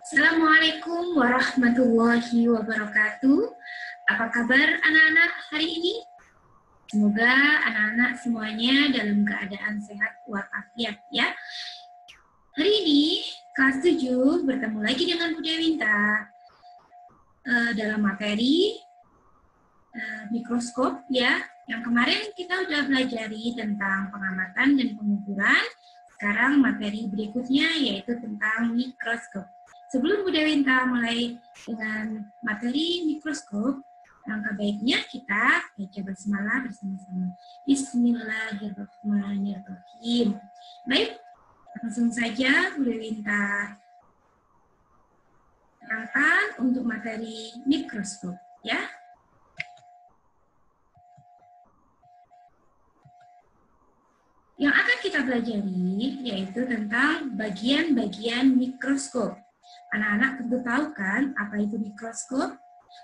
Assalamualaikum warahmatullahi wabarakatuh. Apa kabar anak-anak hari ini? Semoga anak-anak semuanya dalam keadaan sehat walafiat ya. Hari ini kelas 7 bertemu lagi dengan Bu Dewinta dalam materi mikroskop ya. Yang kemarin kita udah pelajari tentang pengamatan dan pengukuran. Sekarang materi berikutnya yaitu tentang mikroskop. Sebelum Bu Dewinta mulai dengan materi mikroskop, langkah baiknya kita baca basmalah bersama-sama. Bismillahirrahmanirrahim. Baik, langsung saja Bu Dewinta terangkan untuk materi mikroskop ya. Yang akan kita pelajari yaitu tentang bagian-bagian mikroskop. Anak-anak tentu tahu kan apa itu mikroskop?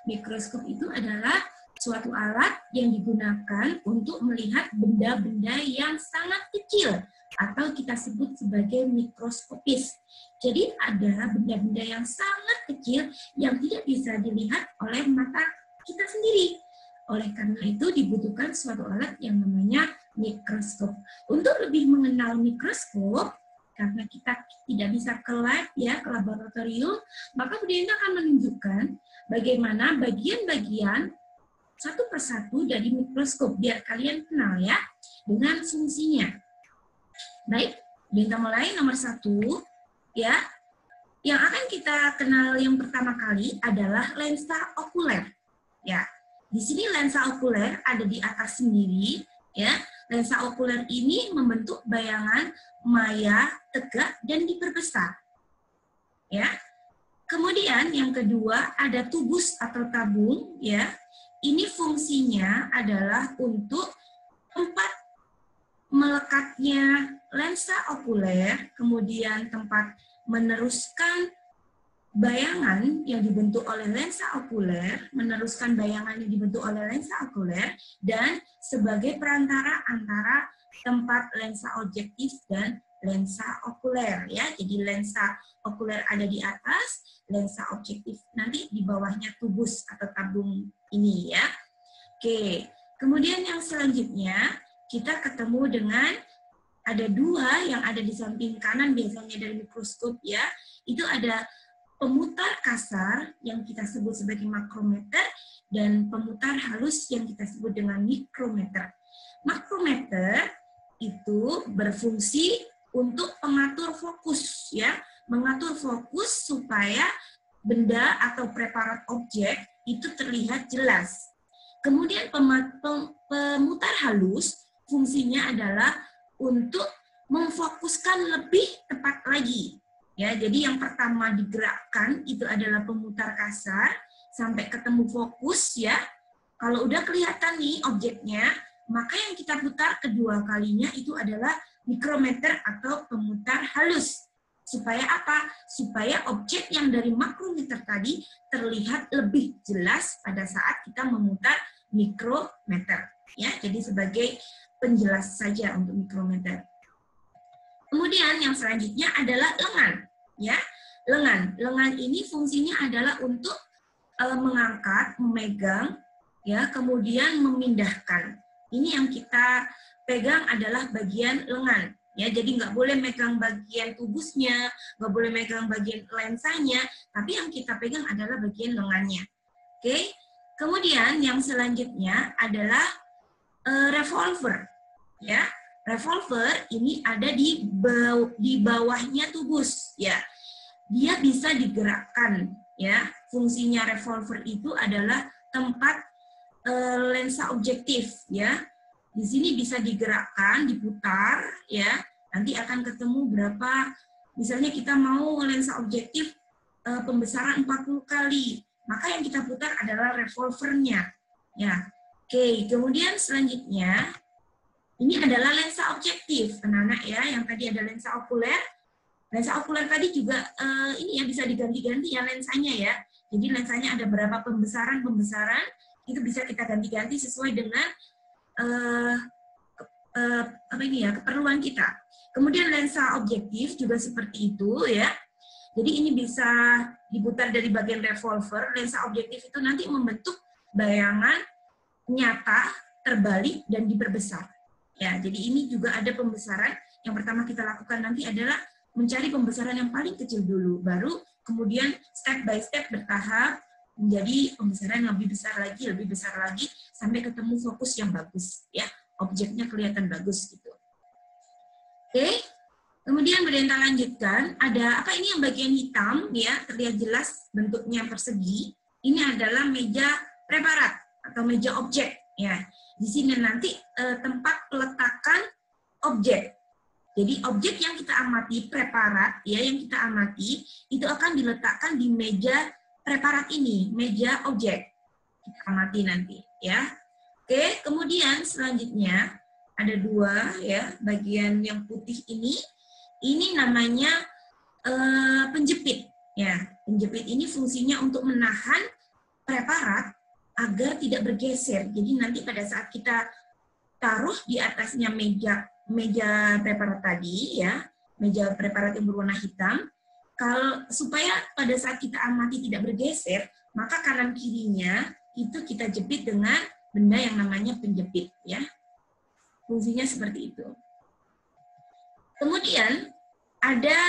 Mikroskop itu adalah suatu alat yang digunakan untuk melihat benda-benda yang sangat kecil atau kita sebut sebagai mikroskopis. Jadi ada benda-benda yang sangat kecil yang tidak bisa dilihat oleh mata kita sendiri. Oleh karena itu dibutuhkan suatu alat yang namanya mikroskop. Untuk lebih mengenal mikroskop, karena kita tidak bisa ke lab ya, ke laboratorium, maka Bu Dewinta akan menunjukkan bagaimana bagian-bagian satu persatu dari mikroskop biar kalian kenal ya dengan fungsinya. Baik, Bu Dewinta mulai nomor 1 ya. Yang akan kita kenal yang pertama kali adalah lensa okuler. Ya. Di sini lensa okuler ada di atas sendiri ya. Lensa okuler ini membentuk bayangan maya, tegak, dan diperbesar. Ya. Kemudian yang kedua ada tubus atau tabung ya. Ini fungsinya adalah untuk tempat melekatnya lensa okuler, kemudian tempat meneruskan bayangan yang dibentuk oleh lensa okuler, meneruskan bayangan yang dibentuk oleh lensa okuler, dan sebagai perantara antara tempat lensa objektif dan lensa okuler ya. Jadi lensa okuler ada di atas, lensa objektif nanti di bawahnya tubus atau tabung ini ya. Oke, kemudian yang selanjutnya kita ketemu dengan ada dua yang ada di samping kanan biasanya dari mikroskop ya. Itu ada pemutar kasar yang kita sebut sebagai makrometer dan pemutar halus yang kita sebut dengan mikrometer. Makrometer itu berfungsi untuk pengatur fokus ya, mengatur fokus supaya benda atau preparat objek itu terlihat jelas. Kemudian pemutar halus fungsinya adalah untuk memfokuskan lebih tepat lagi. Ya, jadi yang pertama digerakkan itu adalah pemutar kasar sampai ketemu fokus ya. Kalau udah kelihatan nih objeknya, maka yang kita putar kedua kalinya itu adalah mikrometer atau pemutar halus. Supaya apa? Supaya objek yang dari makrometer tadi terlihat lebih jelas pada saat kita memutar mikrometer. Ya, jadi sebagai penjelas saja untuk mikrometer. Kemudian yang selanjutnya adalah lengan, ya. Lengan ini fungsinya adalah untuk mengangkat, memegang, ya, kemudian memindahkan. Ini yang kita pegang adalah bagian lengan, ya. Jadi nggak boleh megang bagian tubusnya, nggak boleh megang bagian lensanya, tapi yang kita pegang adalah bagian lengannya. Oke. Kemudian yang selanjutnya adalah revolver, ya. Revolver ini ada di bawahnya tubus ya. Dia bisa digerakkan ya. Fungsinya revolver itu adalah tempat lensa objektif ya. Di sini bisa digerakkan, diputar ya. Nanti akan ketemu berapa, misalnya kita mau lensa objektif pembesaran 40 kali. Maka yang kita putar adalah revolvernya ya. Oke, kemudian selanjutnya ini adalah lensa objektif, anak-anak ya, yang tadi ada lensa okuler. Lensa okuler tadi juga ini ya bisa diganti-ganti ya lensanya ya. Jadi lensanya ada berapa pembesaran, itu bisa kita ganti-ganti sesuai dengan keperluan kita. Kemudian lensa objektif juga seperti itu ya. Jadi ini bisa diputar dari bagian revolver, lensa objektif itu nanti membentuk bayangan nyata, terbalik, dan diperbesar. Ya, jadi ini juga ada pembesaran. Yang pertama kita lakukan nanti adalah mencari pembesaran yang paling kecil dulu, baru kemudian step by step bertahap menjadi pembesaran yang lebih besar lagi, sampai ketemu fokus yang bagus, ya, objeknya kelihatan bagus gitu. Oke, kemudian kita lanjutkan. Ada apa ini yang bagian hitam, ya, terlihat jelas bentuknya persegi. Ini adalah meja preparat atau meja objek, ya. Di sini nanti tempat peletakan objek. Jadi objek yang kita amati, preparat, ya, yang kita amati, itu akan diletakkan di meja preparat ini, meja objek. Kita amati nanti, ya. Oke, kemudian selanjutnya ada dua, ya, bagian yang putih ini namanya penjepit, ya. Penjepit ini fungsinya untuk menahan preparat agar tidak bergeser. Jadi nanti pada saat kita taruh di atasnya meja preparat tadi, ya, meja preparat yang berwarna hitam, supaya pada saat kita amati tidak bergeser, maka kanan kirinya itu kita jepit dengan benda yang namanya penjepit, ya. Fungsinya seperti itu. Kemudian ada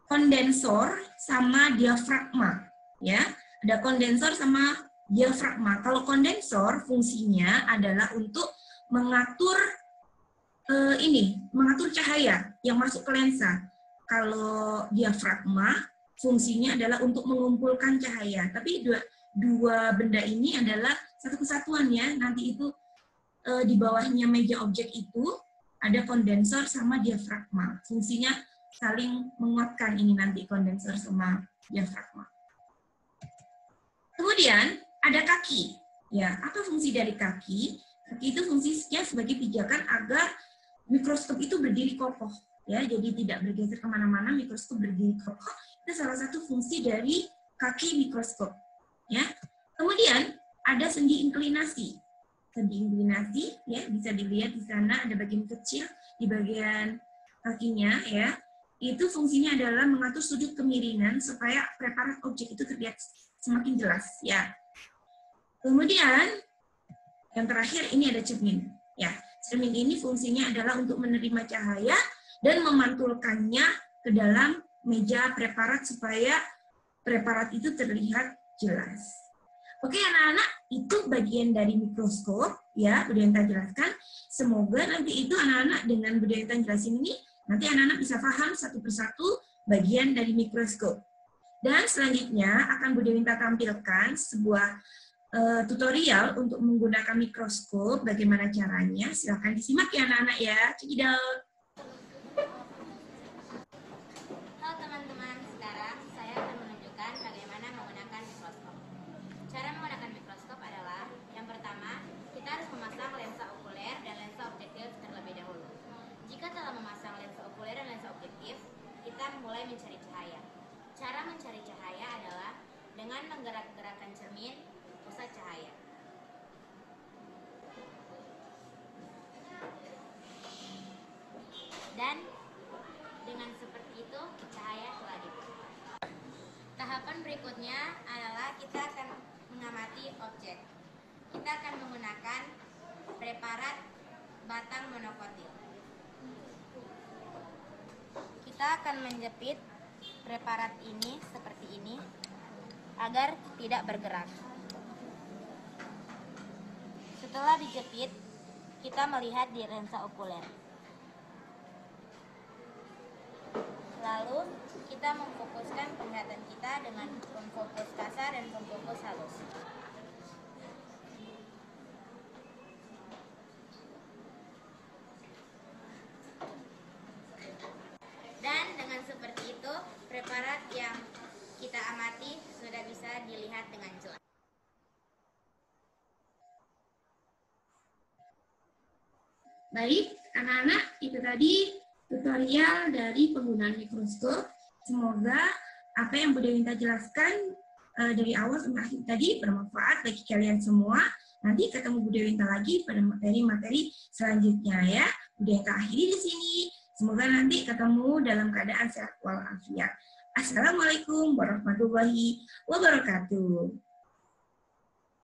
kondensor sama diafragma, ya. Ada kondensor sama diafragma. Kalau kondensor fungsinya adalah untuk mengatur mengatur cahaya yang masuk ke lensa. Kalau diafragma fungsinya adalah untuk mengumpulkan cahaya. Tapi dua benda ini adalah satu kesatuan, ya. Nanti itu di bawahnya meja objek itu ada kondensor sama diafragma. Fungsinya saling menguatkan ini nanti kondensor sama diafragma. Kemudian ada kaki. Ya, apa fungsi dari kaki? Kaki itu fungsinya sebagai pijakan agar mikroskop itu berdiri kokoh, ya, jadi tidak bergeser kemana-mana, mikroskop berdiri kokoh. Itu salah satu fungsi dari kaki mikroskop, ya. Kemudian ada sendi inklinasi. Sendi inklinasi, ya, bisa dilihat di sana ada bagian kecil di bagian kakinya, ya. Itu fungsinya adalah mengatur sudut kemiringan supaya preparat objek itu terlihat semakin jelas, ya. Kemudian yang terakhir ini ada cermin, ya. Cermin ini fungsinya adalah untuk menerima cahaya dan memantulkannya ke dalam meja preparat supaya preparat itu terlihat jelas. Oke anak-anak, itu bagian dari mikroskop, ya, Bu Denta jelaskan. Semoga nanti itu anak-anak dengan Bu Denta jelasin ini, nanti anak-anak bisa paham satu persatu bagian dari mikroskop. Dan selanjutnya akan Bu Denta tampilkan sebuah tutorial untuk menggunakan mikroskop, bagaimana caranya. Silakan disimak ya anak-anak ya. Check it out. Halo teman-teman, sekarang saya akan menunjukkan bagaimana menggunakan mikroskop. Cara menggunakan mikroskop adalah, yang pertama, kita harus memasang lensa okuler dan lensa objektif terlebih dahulu. Jika telah memasang lensa okuler dan lensa objektif, kita mulai mencari cahaya. Cara mencari cahaya adalah dengan menggerak-gerakkan cermin pusat cahaya. Dan dengan seperti itu, cahaya telah dibuat. Tahapan berikutnya adalah kita akan mengamati objek. Kita akan menggunakan preparat batang monokotil. Kita akan menjepit preparat ini seperti ini agar tidak bergerak. Setelah dijepit, kita melihat di lensa okuler. Lalu, kita memfokuskan penglihatan kita dengan pemfokus kasar dan pemfokus halus. Dan dengan seperti itu, preparat yang kita amati sudah bisa dilihat dengan jelas. Baik, anak-anak, itu tadi tutorial dari penggunaan mikroskop. Semoga apa yang Bu Dewinta jelaskan dari awal sampai akhir tadi bermanfaat bagi kalian semua. Nanti ketemu Bu Dewinta lagi pada materi-materi selanjutnya ya. Bu Dewinta akhiri di sini. Semoga nanti ketemu dalam keadaan sehat walafiat. Assalamualaikum warahmatullahi wabarakatuh.